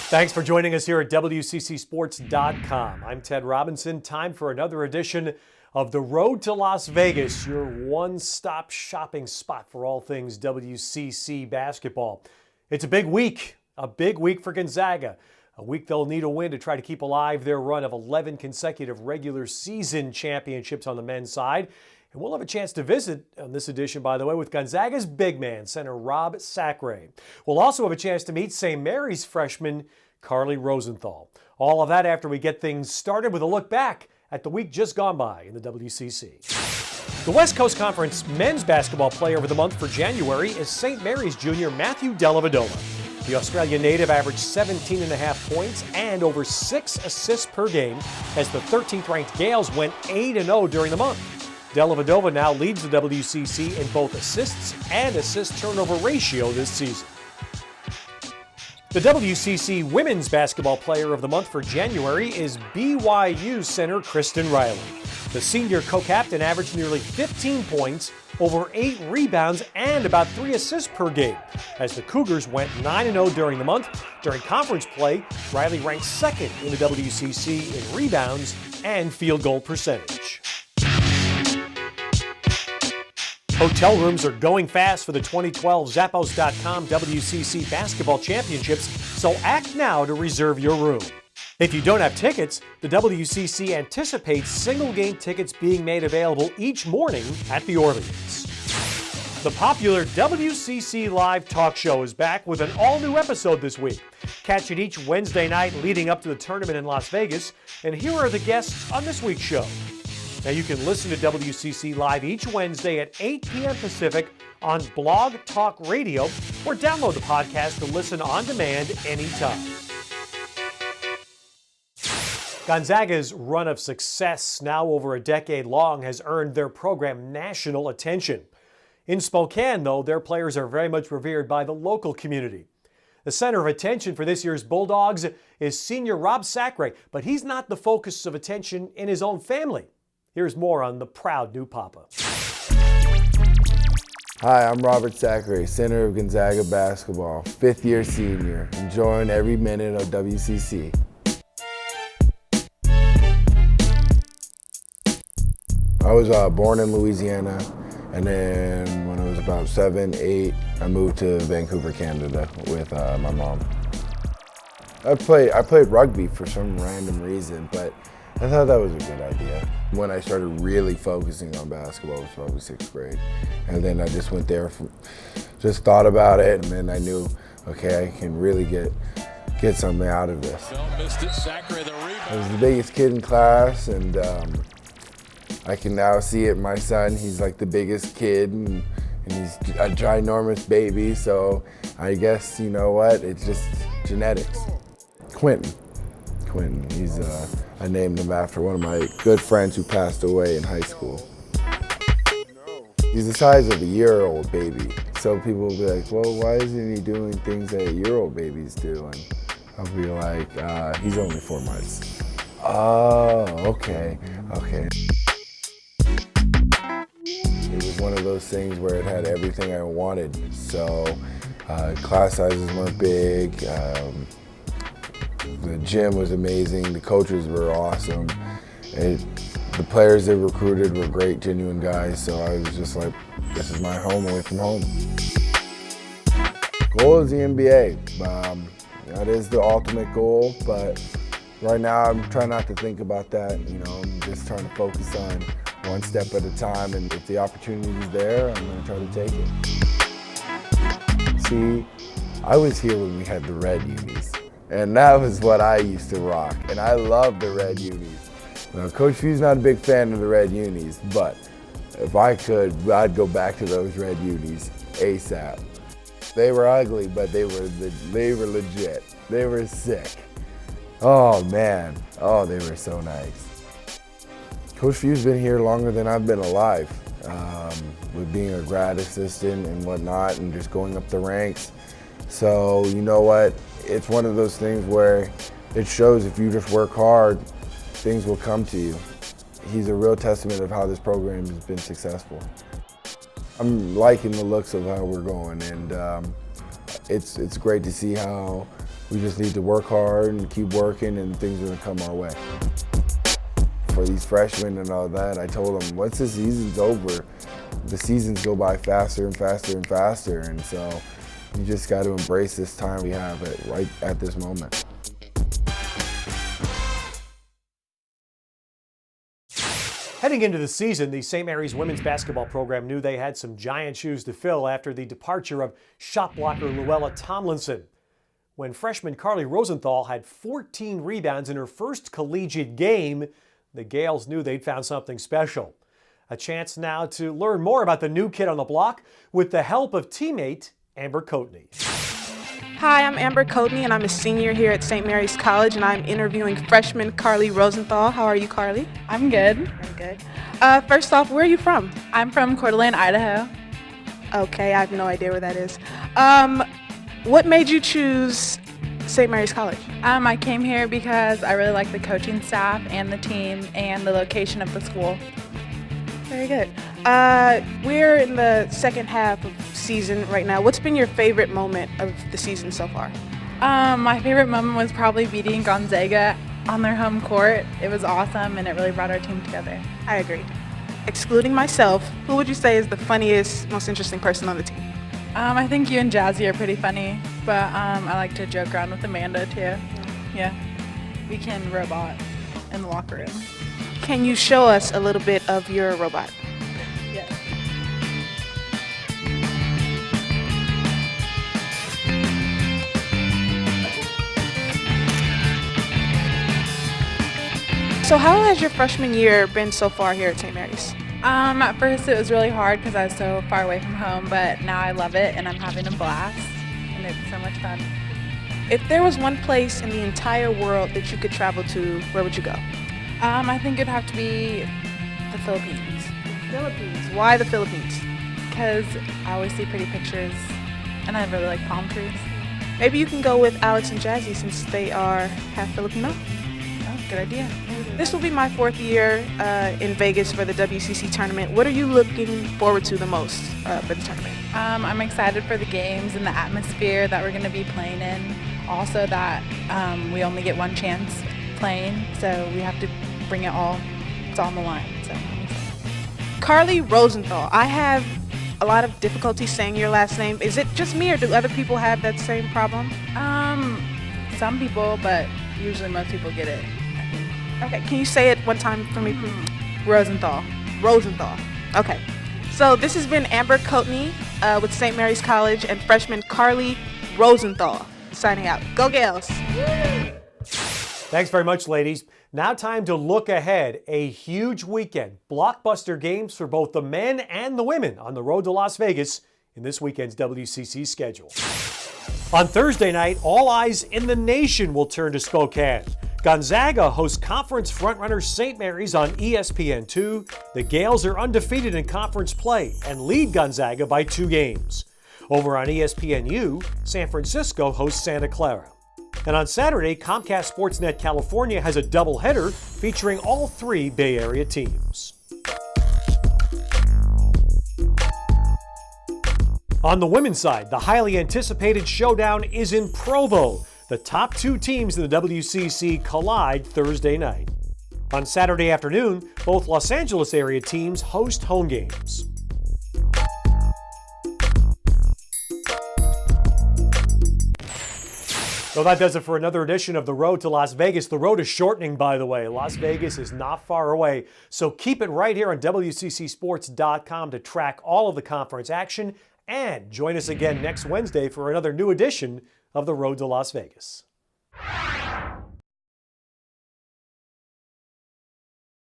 Thanks for joining us here at WCCSports.com. I'm Ted Robinson. Time for another edition of The Road to Las Vegas, your one-stop shopping spot for all things WCC basketball. It's a big week for Gonzaga. A week they'll need a win to try to keep alive their run of 11 consecutive regular season championships on the men's side. And we'll have a chance to visit on this edition, by the way, with Gonzaga's big man, center Rob Sacre. We'll also have a chance to meet St. Mary's freshman Carli Rosenthal. All of that after we get things started with a look back at the week just gone by in the WCC. The West Coast Conference Men's Basketball Player of the Month for January is St. Mary's junior Matthew Dellavedova. The Australian native averaged 17.5 points and over 6 assists per game as the 13th-ranked Gales went 8-0 during the month. Dellavedova now leads the WCC in both assists and assist-turnover ratio this season. The WCC Women's Basketball Player of the Month for January is BYU center Kristen Riley. The senior co-captain averaged nearly 15 points, over 8 rebounds, and about 3 assists per game, as the Cougars went 9-0 during the month. During conference play, Riley ranked second in the WCC in rebounds and field goal percentage. Hotel rooms are going fast for the 2012 Zappos.com WCC Basketball Championships, so act now to reserve your room. If you don't have tickets, the WCC anticipates single-game tickets being made available each morning at the Orleans. The popular WCC Live talk show is back with an all-new episode this week. Catch it each Wednesday night leading up to the tournament in Las Vegas, and here are the guests on this week's show. Now you can listen to WCC Live each Wednesday at 8 p.m. Pacific on Blog Talk Radio, or download the podcast to listen on demand anytime. Gonzaga's run of success, now over a decade long, has earned their program national attention. In Spokane, though, their players are very much revered by the local community. The center of attention for this year's Bulldogs is senior Rob Sacre, but he's not the focus of attention in his own family. Here's more on the proud new papa. Hi, I'm Robert Sacre, center of Gonzaga basketball, 5th-year senior, enjoying every minute of WCC. I was born in Louisiana, and then when I was about 7, 8, I moved to Vancouver, Canada with my mom. I played rugby for some random reason, but I thought that was a good idea. When I started really focusing on basketball, it was probably 6th grade. And then I just went there, just thought about it, and then I knew, okay, I can really get something out of this. I was the biggest kid in class, and I can now see it. My son, he's like the biggest kid, and he's a ginormous baby, so I guess, you know what, it's just genetics. Quentin, I named him after one of my good friends who passed away in high school. He's the size of a year-old baby. So people will be like, well, why isn't he doing things that year-old babies do? And I'll be like, he's only 4 months. Oh, okay. It was one of those things where it had everything I wanted. So class sizes weren't big. The gym was amazing, the coaches were awesome. The players they recruited were great, genuine guys, so I was just like, this is my home away from home. Goal is the NBA. That is the ultimate goal, but right now I'm trying not to think about that. I'm just trying to focus on one step at a time, and if the opportunity is there, I'm going to try to take it. See, I was here when we had the red unis. And that was what I used to rock, and I love the red unis. Now, Coach Few's not a big fan of the red unis, but if I could, I'd go back to those red unis ASAP. They were ugly, but they were legit. They were sick. Oh man, they were so nice. Coach Few's been here longer than I've been alive, with being a grad assistant and whatnot, and just going up the ranks. So you know what? It's one of those things where it shows if you just work hard, things will come to you. He's a real testament of how this program has been successful. I'm liking the looks of how we're going, and it's great to see how We just need to work hard and keep working, and things are going to come our way. For these freshmen and all that, I told them, once the season's over, the seasons go by faster and faster and faster, and so you just got to embrace this time we have right at this moment. Heading into the season, the St. Mary's women's basketball program knew they had some giant shoes to fill after the departure of shot blocker Luella Tomlinson. When freshman Carli Rosenthal had 14 rebounds in her first collegiate game, the Gales knew they'd found something special. A chance now to learn more about the new kid on the block with the help of teammate Amber Coatney. Hi, I'm Amber Coatney, and I'm a senior here at St. Mary's College, and I'm interviewing freshman Carli Rosenthal. How are you, Carli? I'm good. I'm good. First off, where are you from? I'm from Coeur d'Alene, Idaho. Okay, I have no idea where that is. What made you choose St. Mary's College? I came here because I really like the coaching staff and the team and the location of the school. Very good. We're in the second half of season right now. What's been your favorite moment of the season so far? My favorite moment was probably beating Gonzaga on their home court. It was awesome, and it really brought our team together. I agree. Excluding myself, who would you say is the funniest, most interesting person on the team? I think you and Jazzy are pretty funny, but I like to joke around with Amanda too. Yeah. We can robot in the locker room. Can you show us a little bit of your robot? Yes. So how has your freshman year been so far here at St. Mary's? At first it was really hard because I was so far away from home, but now I love it and I'm having a blast and it's so much fun. If there was one place in the entire world that you could travel to, where would you go? I think it'd have to be the Philippines. Philippines. Why the Philippines? Because I always see pretty pictures and I really like palm trees. Maybe you can go with Alex and Jazzy since they are half Filipino. Oh, good idea. This will be my fourth year in Vegas for the WCC tournament. What are you looking forward to the most for the tournament? I'm excited for the games and the atmosphere that we're going to be playing in. Also that we only get one chance playing, so we have to bring it all. It's on the line. So I'm excited. Carli Rosenthal. I have a lot of difficulty saying your last name. Is it just me, or do other people have that same problem? Some people, but usually most people get it. Okay, can you say it one time for me, please? Rosenthal. Rosenthal. Okay. So this has been Amber Coatney with St. Mary's College and freshman Carli Rosenthal signing out. Go Gales! Thanks very much, ladies. Now time to look ahead. A huge weekend. Blockbuster games for both the men and the women on the road to Las Vegas in this weekend's WCC schedule. On Thursday night, all eyes in the nation will turn to Spokane. Gonzaga hosts conference frontrunner St. Mary's on ESPN2. The Gales are undefeated in conference play and lead Gonzaga by 2 games. Over on ESPNU, San Francisco hosts Santa Clara. And on Saturday, Comcast Sportsnet California has a doubleheader featuring all 3 Bay Area teams. On the women's side, the highly anticipated showdown is in Provo. The top 2 teams in the WCC collide Thursday night. On Saturday afternoon, both Los Angeles area teams host home games. So that does it for another edition of The Road to Las Vegas. The road is shortening, by the way. Las Vegas is not far away. So keep it right here on WCCSports.com to track all of the conference action. And join us again next Wednesday for another new edition of The Road to Las Vegas.